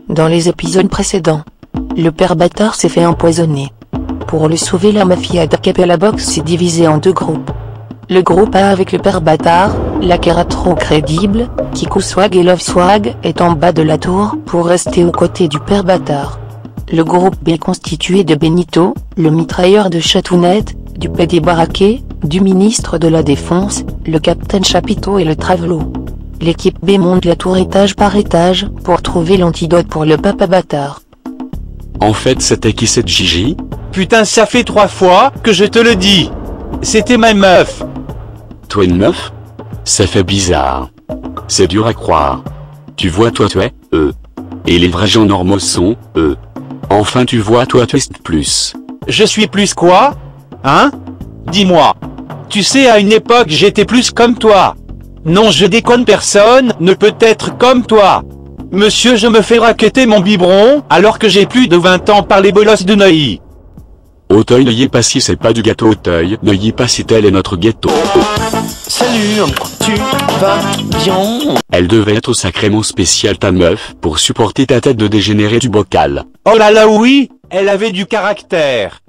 Dans les épisodes précédents, le père bâtard s'est fait empoisonner. Pour le sauver, la mafia d'Acapella Box s'est divisée en deux groupes. Le groupe A avec le père bâtard, la Kera trop crédible, Kiku Swag et Love Swag est en bas de la tour pour rester aux côtés du père bâtard. Le groupe B constitué de Benito, le mitrailleur de Chatounette, du PD Baraquet, du ministre de la Défense, le Capitaine Chapiteau et le Travelo. L'équipe B monte la tour étage par étage pour trouver l'antidote pour le papa bâtard. En fait, c'était qui cette Gigi? Putain, ça fait 3 fois que je te le dis. C'était ma meuf. Toi une meuf? Ça fait bizarre. C'est dur à croire. Tu vois, toi tu es, Et les vrais gens normaux sont, Enfin tu vois, toi tu es plus. Je suis plus quoi? Hein? Dis-moi. Tu sais, à une époque j'étais plus comme toi. Non, je déconne, personne ne peut être comme toi. Monsieur, je me fais racketter mon biberon alors que j'ai plus de 20 ans par les bolosses de Neuilly. Auteuil, n'ayez pas si c'est pas du gâteau Auteuil, n'ayez pas si tel est notre ghetto. Salut, tu vas bien? Elle devait être sacrément spéciale ta meuf pour supporter ta tête de dégénéré du bocal. Oh là là, oui, elle avait du caractère.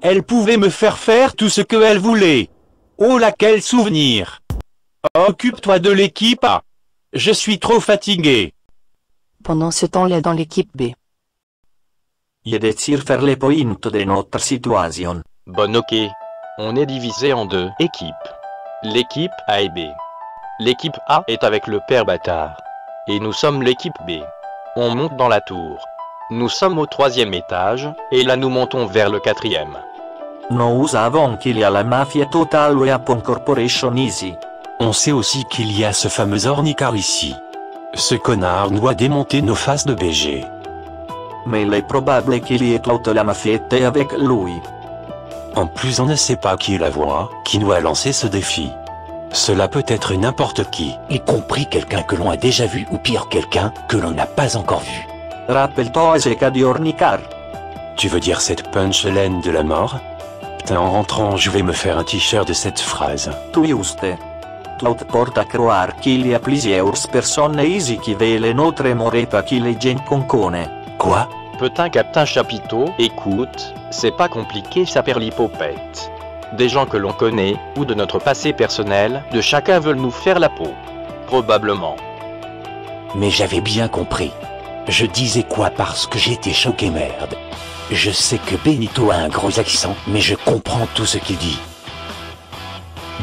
Elle pouvait me faire tout ce qu'elle voulait. Oh là, quel souvenir. Occupe-toi de l'équipe A. Je suis trop fatigué. Pendant ce temps-là dans l'équipe B. Je désire faire les points de notre situation. Bon ok. On est divisé en deux équipes. L'équipe A et B. L'équipe A est avec le père bâtard. Et nous sommes l'équipe B. On monte dans la tour. Nous sommes au 3e étage, et là nous montons vers le 4e. Nous savons qu'il y a la mafia Total Weapon Corporation ici. On sait aussi qu'il y a ce fameux ornicar ici. Ce connard doit démonter nos faces de BG. Mais il est probable qu'il y ait toute la mafia avec lui. En plus, on ne sait pas qui est la voix qui nous a lancé ce défi. Cela peut être n'importe qui. Y compris quelqu'un que l'on a déjà vu ou pire quelqu'un que l'on n'a pas encore vu. Rappelle-toi ce qu'a dit Ornicar. Tu veux dire cette punchline de la mort? Putain, en rentrant, je vais me faire un t-shirt de cette phrase. Tu juste. Tout porte à croire qu'il y a plusieurs personnes ici qui veulent notre mourir pas qu'il est gens qu'on connaît. Quoi? Putain, Captain Chapiteau, écoute, c'est pas compliqué, ça perlipopette. Des gens que l'on connaît, ou de notre passé personnel, de chacun veulent nous faire la peau. Probablement. Mais j'avais bien compris. Je disais quoi parce que j'étais choqué, merde. Je sais que Benito a un gros accent, mais je comprends tout ce qu'il dit.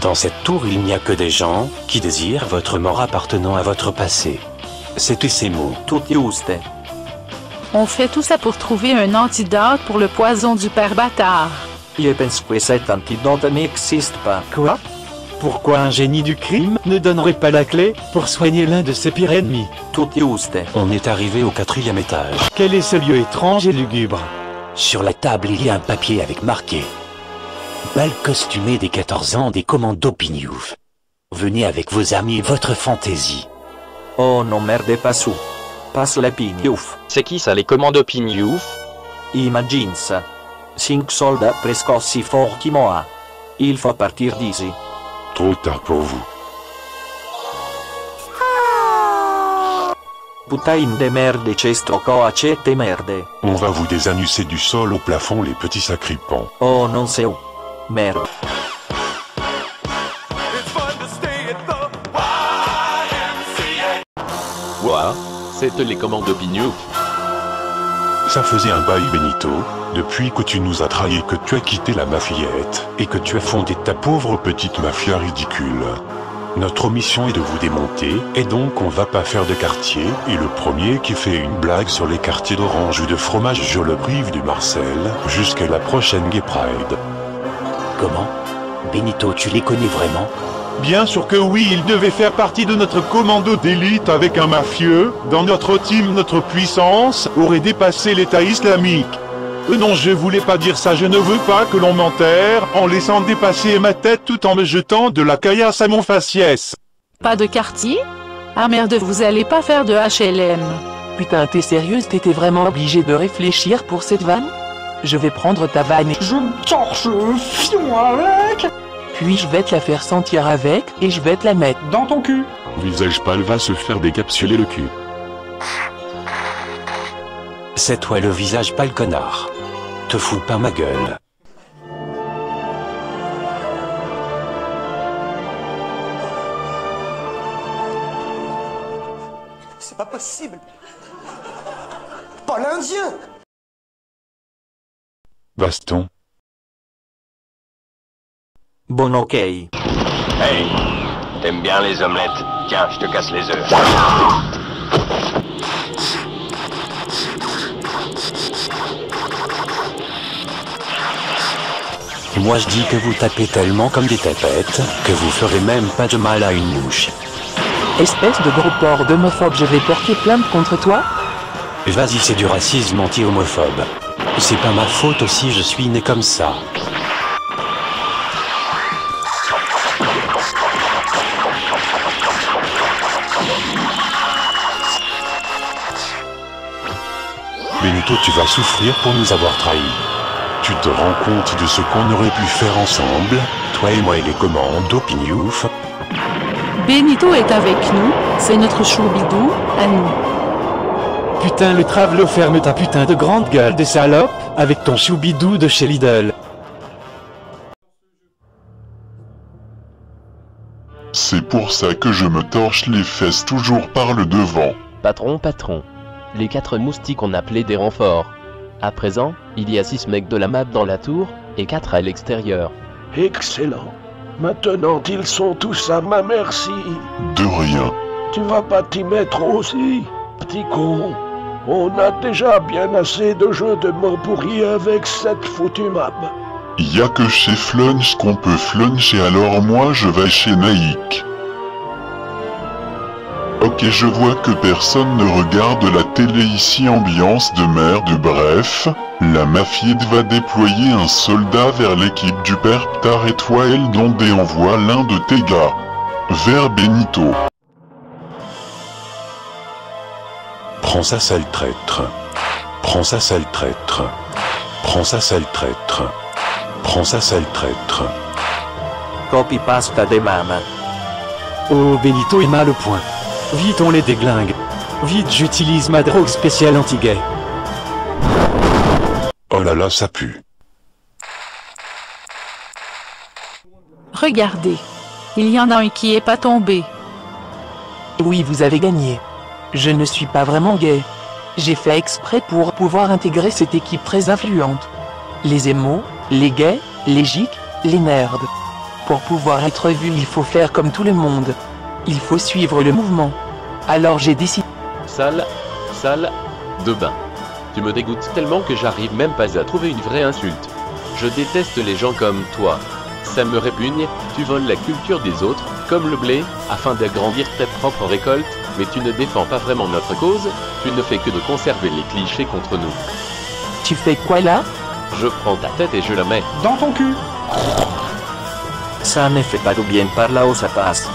Dans cette tour, il n'y a que des gens qui désirent votre mort appartenant à votre passé. C'était ces mots. Tout juste. On fait tout ça pour trouver un antidote pour le poison du père bâtard. Je pense que cet antidote n'existe pas. Quoi? Pourquoi un génie du crime ne donnerait pas la clé pour soigner l'un de ses pires ennemis? Tout juste. On est arrivé au 4e étage. Quel est ce lieu étrange et lugubre? Sur la table, il y a un papier avec marqué bal costumé des 14 ans des commandos Pignouf. Venez avec vos amis et votre fantaisie. Oh non, merde pas sous. Passe la pignouf. C'est qui ça, les commandos Pignouf? Imagine ça. 5 soldats presque aussi forts que moi. Il faut partir d'ici. Trop tard pour vous. Putain de merde, c'è sto coacette merde. On va vous désanusser du sol au plafond, les petits sacripants. Oh non, c'est où? Merde. Quoi? C'était les commandos Pignouf. Ça faisait un bail, Benito, depuis que tu nous as trahis, que tu as quitté la mafiette, et que tu as fondé ta pauvre petite mafia ridicule. Notre mission est de vous démonter, et donc on va pas faire de quartier, et le premier qui fait une blague sur les quartiers d'orange ou de fromage, je le prive du Marcel, jusqu'à la prochaine Gay Pride. Comment? Benito, tu les connais vraiment? Bien sûr que oui, il devait faire partie de notre commando d'élite avec un mafieux. Dans notre team, notre puissance aurait dépassé l'État islamique. Non, je voulais pas dire ça, je ne veux pas que l'on m'enterre en laissant dépasser ma tête tout en me jetant de la caillasse à mon faciès. Pas de quartier? Ah merde, vous allez pas faire de HLM. Putain, t'es sérieuse? T'étais vraiment obligé de réfléchir pour cette vanne? Je vais prendre ta vanne et je me torche le fion avec. Puis je vais te la faire sentir avec, et je vais te la mettre dans ton cul. Visage pâle va se faire décapsuler le cul. C'est toi le visage pas le connard. Te fous pas ma gueule. C'est pas possible. Pas l'Indien. Baston. Bon ok. Hey, t'aimes bien les omelettes? Tiens, je te casse les œufs. Moi je dis que vous tapez tellement comme des tapettes, que vous ferez même pas de mal à une mouche. Espèce de gros porc d'homophobe, je vais porter plainte contre toi? Vas-y, c'est du racisme anti-homophobe. C'est pas ma faute aussi, je suis né comme ça. Benito, tu vas souffrir pour nous avoir trahis. Tu te rends compte de ce qu'on aurait pu faire ensemble, toi et moi et les commandos Pignouf? Benito est avec nous, c'est notre choubidou, à nous. Putain, le Travelo, ferme ta putain de grande gueule de salope, avec ton choubidou de chez Lidl. C'est pour ça que je me torche les fesses toujours par le devant. Patron, les 4 moustiques ont appelé des renforts. À présent, il y a 6 mecs de la map dans la tour, et 4 à l'extérieur. Excellent. Maintenant ils sont tous à ma merci. De rien. Tu vas pas t'y mettre aussi, petit con. On a déjà bien assez de jeux de mots pourris avec cette foutue map. Y a que chez Flunch qu'on peut fluncher, alors moi je vais chez Naïk. Ok, je vois que personne ne regarde la télé ici, ambiance de merde, bref. La mafiette va déployer un soldat vers l'équipe du Perptar et toi Eldonde et envoie l'un de tes gars. Vers Benito. Prends ça, sale traître. Prends ça, sale traître. Prends ça, sale traître. Prends ça, sale traître. Copy pasta de mama. Oh, Benito est mal au point. Vite, on les déglingue. Vite, j'utilise ma drogue spéciale anti-gay. Oh là là, ça pue. Regardez. Il y en a un qui est pas tombé. Oui, vous avez gagné. Je ne suis pas vraiment gay. J'ai fait exprès pour pouvoir intégrer cette équipe très influente. Les émos, les gays, les gics, les nerds. Pour pouvoir être vu, il faut faire comme tout le monde. Il faut suivre le mouvement. Alors j'ai décidé... Salle de bain. Tu me dégoûtes tellement que j'arrive même pas à trouver une vraie insulte. Je déteste les gens comme toi. Ça me répugne, tu voles la culture des autres, comme le blé, afin d'agrandir tes propres récoltes, mais tu ne défends pas vraiment notre cause, tu ne fais que de conserver les clichés contre nous. Tu fais quoi là? Je prends ta tête et je la mets dans ton cul. Ça ne fait pas du bien, par là où ça passe.